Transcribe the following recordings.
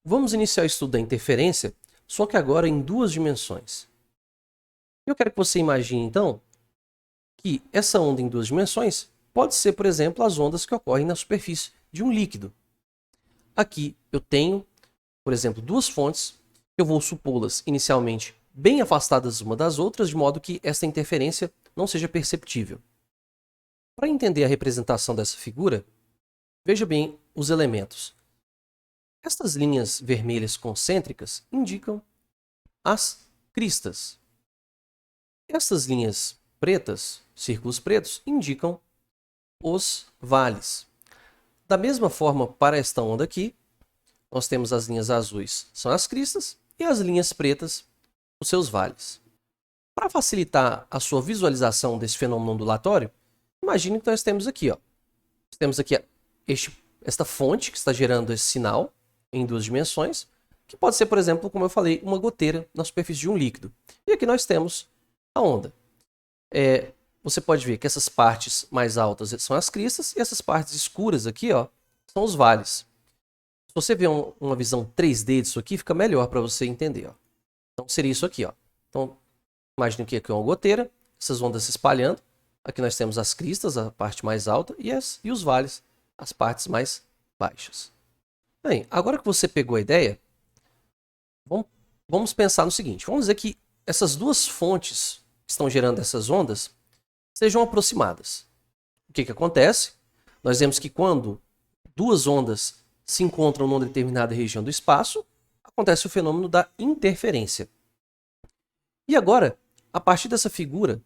Vamos iniciar o estudo da interferência, só que agora em duas dimensões. Eu quero que você imagine, então, que essa onda em duas dimensões pode ser, por exemplo, as ondas que ocorrem na superfície de um líquido. Aqui eu tenho, por exemplo, duas fontes. Eu vou supô-las inicialmente bem afastadas uma das outras, de modo que essa interferência não seja perceptível. Para entender a representação dessa figura, veja bem os elementos. Estas linhas vermelhas concêntricas indicam as cristas. Estas linhas pretas, círculos pretos, indicam os vales. Da mesma forma, para esta onda aqui, nós temos as linhas azuis, são as cristas, e as linhas pretas, os seus vales. Para facilitar a sua visualização desse fenômeno ondulatório, imagine que nós temos aqui, nós temos aqui esta fonte que está gerando esse sinal em duas dimensões, que pode ser, por exemplo, como eu falei, uma goteira na superfície de um líquido. E aqui nós temos a onda. Você pode ver que essas partes mais altas são as cristas e essas partes escuras aqui são os vales. Se você vê uma visão 3D disso aqui, fica melhor para você entender. Então seria isso aqui. Então, imagine que aqui é uma goteira, essas ondas se espalhando. Aqui nós temos as cristas, a parte mais alta, e os vales, as partes mais baixas. Bem, agora que você pegou a ideia, vamos pensar no seguinte. Vamos dizer que essas duas fontes que estão gerando essas ondas sejam aproximadas. O que acontece? Nós vemos que quando duas ondas se encontram numa determinada região do espaço, acontece o fenômeno da interferência. E agora, a partir dessa figura,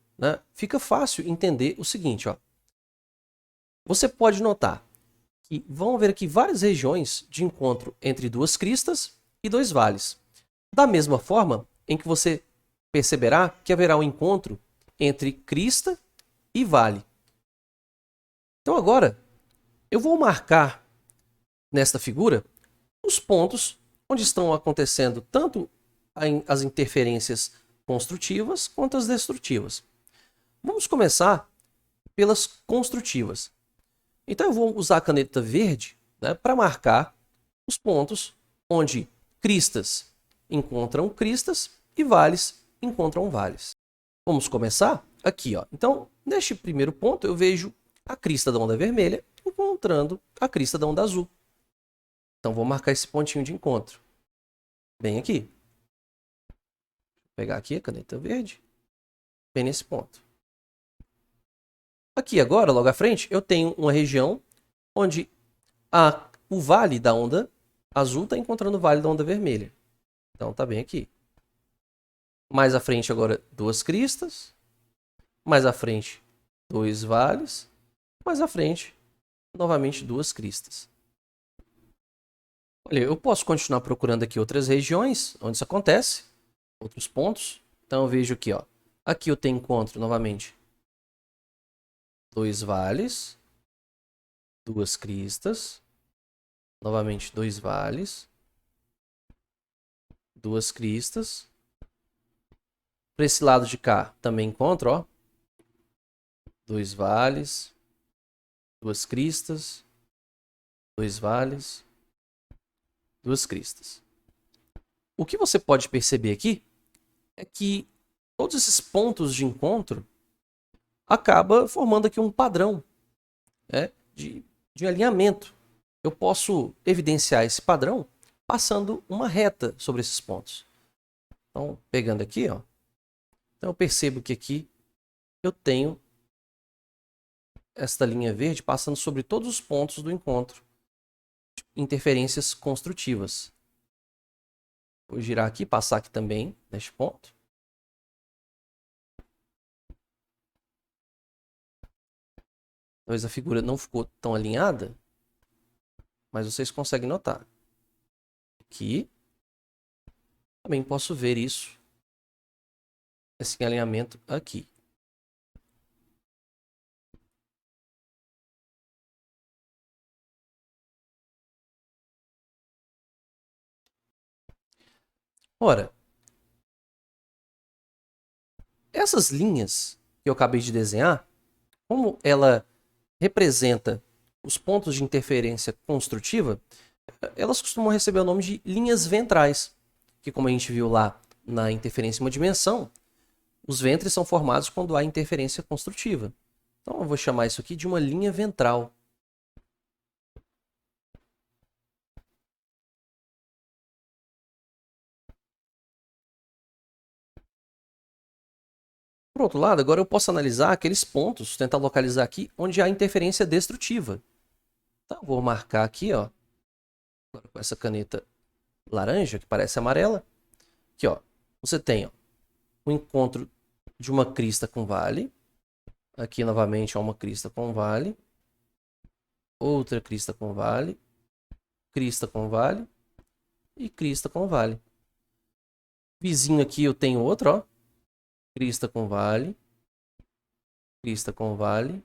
fica fácil entender o seguinte. Você pode notar que vão haver aqui várias regiões de encontro entre duas cristas e dois vales. Da mesma forma em que você perceberá que haverá um encontro entre crista e vale. Então agora, eu vou marcar nesta figura os pontos onde estão acontecendo tanto as interferências construtivas quanto as destrutivas. Vamos começar pelas construtivas. Então eu vou usar a caneta verde para marcar os pontos onde cristas encontram cristas e vales encontram vales. Vamos começar aqui. Então, neste primeiro ponto, eu vejo a crista da onda vermelha encontrando a crista da onda azul. Então, vou marcar esse pontinho de encontro. Bem aqui. Vou pegar aqui a caneta verde. Bem nesse ponto. Aqui agora, logo à frente, eu tenho uma região onde o vale da onda azul está encontrando o vale da onda vermelha. Então, está bem aqui. Mais à frente agora, duas cristas. Mais à frente, dois vales. Mais à frente, novamente duas cristas. Olha, eu posso continuar procurando aqui outras regiões onde isso acontece. Outros pontos. Então, eu vejo aqui. Aqui eu tenho encontro, novamente, dois vales. Duas cristas. Novamente, dois vales. Duas cristas. Para esse lado de cá, também encontro, dois vales, duas cristas, dois vales, duas cristas. O que você pode perceber aqui é que todos esses pontos de encontro acabam formando aqui um padrão de alinhamento. Eu posso evidenciar esse padrão passando uma reta sobre esses pontos. Então, pegando aqui, então eu percebo que aqui eu tenho esta linha verde passando sobre todos os pontos do encontro. Interferências construtivas. Vou girar aqui, passar aqui também, neste ponto. Talvez a figura não ficou tão alinhada, mas vocês conseguem notar. Aqui, também posso ver isso. Esse alinhamento aqui. Ora, essas linhas que eu acabei de desenhar, como ela representa os pontos de interferência construtiva, elas costumam receber o nome de linhas ventrais, que como a gente viu lá na interferência em uma dimensão, os ventres são formados quando há interferência construtiva. Então eu vou chamar isso aqui de uma linha ventral. Por outro lado, agora eu posso analisar aqueles pontos, tentar localizar aqui onde há interferência destrutiva. Então, vou marcar aqui, ó, agora com essa caneta laranja, que parece amarela. Aqui, ó, você tem ó, o encontro de uma crista com vale. Aqui, novamente, ó, uma crista com vale. Outra crista com vale. Crista com vale. E crista com vale. Vizinho aqui eu tenho outro, ó. Crista com vale. Crista com vale.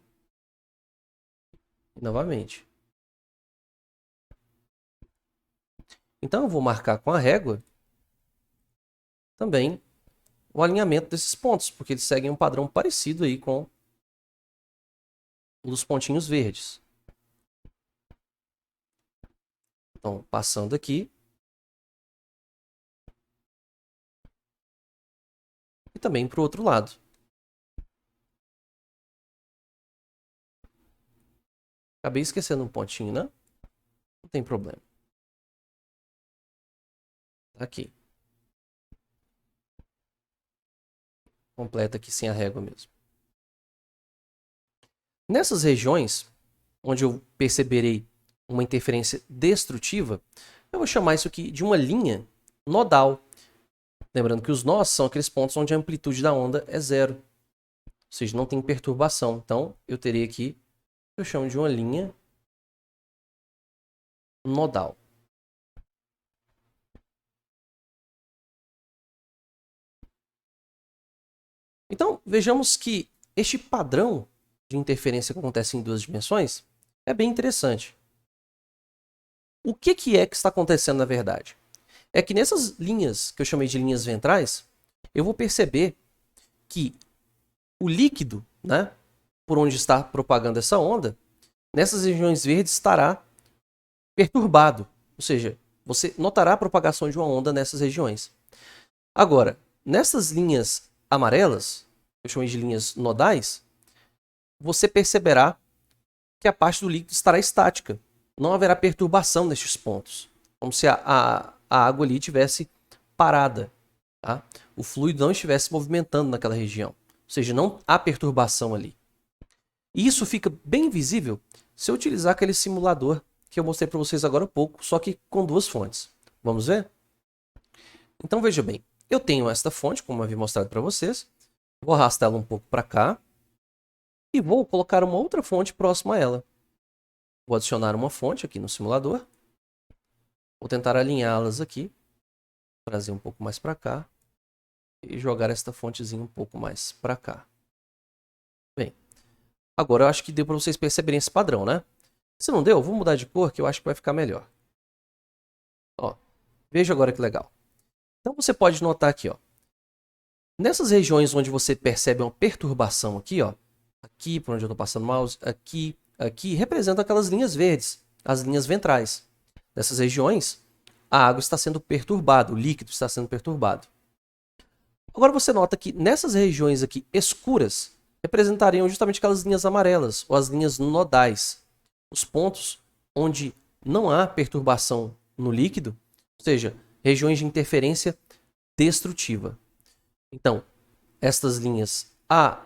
E novamente. Então, eu vou marcar com a régua também o alinhamento desses pontos, porque eles seguem um padrão parecido aí com os pontinhos verdes. Então, passando aqui. E também para o outro lado. Acabei esquecendo um pontinho, né? Não tem problema. Aqui. Completa aqui sem a régua mesmo. Nessas regiões, onde eu perceberei uma interferência destrutiva, eu vou chamar isso aqui de uma linha nodal. Lembrando que os nós são aqueles pontos onde a amplitude da onda é zero. Ou seja, não tem perturbação. Então, eu teria aqui, eu chamo de uma linha nodal. Então, vejamos que este padrão de interferência que acontece em duas dimensões é bem interessante. O que é que está acontecendo na verdade? É que nessas linhas, que eu chamei de linhas ventrais, eu vou perceber que o líquido, né, por onde está propagando essa onda, nessas regiões verdes estará perturbado. Ou seja, você notará a propagação de uma onda nessas regiões. Agora, nessas linhas amarelas, eu chamei de linhas nodais, você perceberá que a parte do líquido estará estática. Não haverá perturbação nestes pontos. Como se a água ali estivesse parada. Tá? O fluido não estivesse movimentando naquela região. Ou seja, não há perturbação ali. E isso fica bem visível se eu utilizar aquele simulador que eu mostrei para vocês agora há pouco, só que com duas fontes. Vamos ver? Então veja bem, eu tenho esta fonte, como eu havia mostrado para vocês. Vou arrastar ela um pouco para cá. E vou colocar uma outra fonte próxima a ela. Vou adicionar uma fonte aqui no simulador. Vou tentar alinhá-las aqui. Trazer um pouco mais para cá. E jogar esta fontezinha um pouco mais para cá. Bem, agora eu acho que deu para vocês perceberem esse padrão, né? Se não deu, eu vou mudar de cor que eu acho que vai ficar melhor. Ó, veja agora que legal. Então você pode notar aqui, ó. Nessas regiões onde você percebe uma perturbação aqui, ó. Aqui, por onde eu estou passando o mouse, aqui, aqui, representa aquelas linhas verdes, as linhas ventrais. Nessas regiões, a água está sendo perturbada, o líquido está sendo perturbado. Agora você nota que nessas regiões aqui escuras, representariam justamente aquelas linhas amarelas, ou as linhas nodais. Os pontos onde não há perturbação no líquido, ou seja, regiões de interferência destrutiva. Então, estas linhas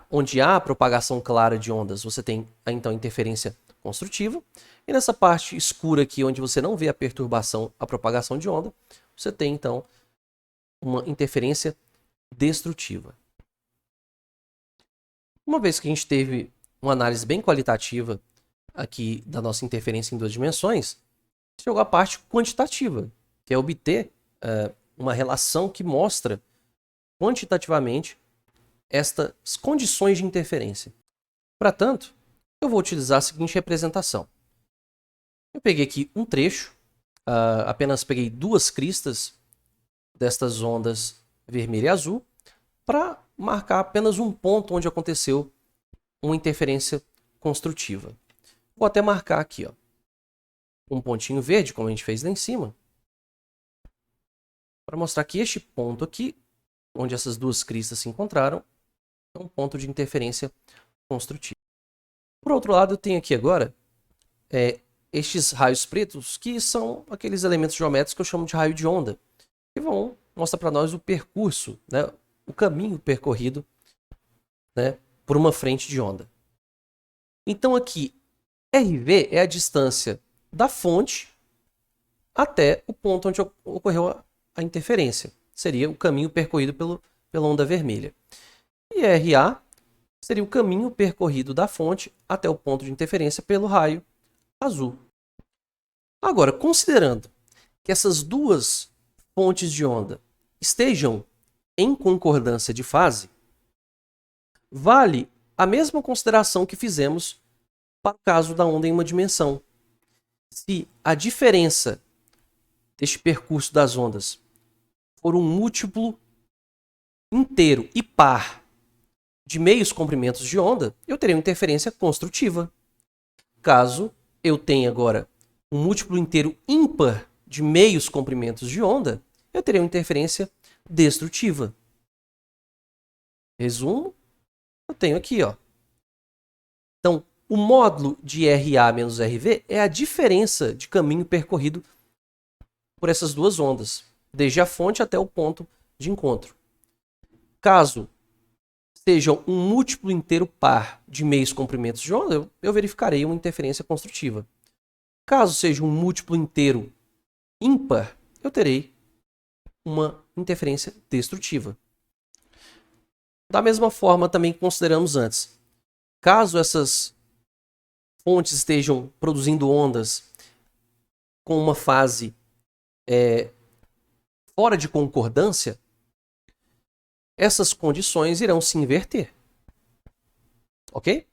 onde há propagação clara de ondas, você tem então interferência construtiva. E nessa parte escura aqui, onde você não vê a perturbação, a propagação de onda, você tem então uma interferência destrutiva. Uma vez que a gente teve uma análise bem qualitativa aqui da nossa interferência em duas dimensões, chegou a parte quantitativa, que é obter uma relação que mostra quantitativamente estas condições de interferência. Para tanto, eu vou utilizar a seguinte representação. Eu peguei aqui um trecho, apenas peguei duas cristas destas ondas vermelha e azul, para marcar apenas um ponto onde aconteceu uma interferência construtiva. Vou até marcar aqui, ó. um pontinho verde, como a gente fez lá em cima, para mostrar que este ponto aqui, onde essas duas cristas se encontraram, é um ponto de interferência construtiva. Por outro lado, eu tenho aqui agora estes raios pretos, que são aqueles elementos geométricos que eu chamo de raio de onda, que vão mostrar para nós o percurso, né, o caminho percorrido, né, por uma frente de onda. Então aqui, RV é a distância da fonte até o ponto onde ocorreu a interferência. Seria o caminho percorrido pela onda vermelha. E RA seria o caminho percorrido da fonte até o ponto de interferência pelo raio azul. Agora, considerando que essas duas fontes de onda estejam em concordância de fase, vale a mesma consideração que fizemos para o caso da onda em uma dimensão. Se a diferença deste percurso das ondas for um múltiplo inteiro e par de meios comprimentos de onda, eu terei uma interferência construtiva. Caso eu tenha agora um múltiplo inteiro ímpar de meios comprimentos de onda, eu terei uma interferência destrutiva. Resumo, eu tenho aqui, ó. Então, o módulo de RA menos RV é a diferença de caminho percorrido por essas duas ondas, desde a fonte até o ponto de encontro. Caso sejam um múltiplo inteiro par de meios comprimentos de onda, eu verificarei uma interferência construtiva. Caso seja um múltiplo inteiro ímpar, eu terei uma interferência destrutiva. Da mesma forma também que consideramos antes, caso essas fontes estejam produzindo ondas com uma fase fora de concordância, essas condições irão se inverter. Ok?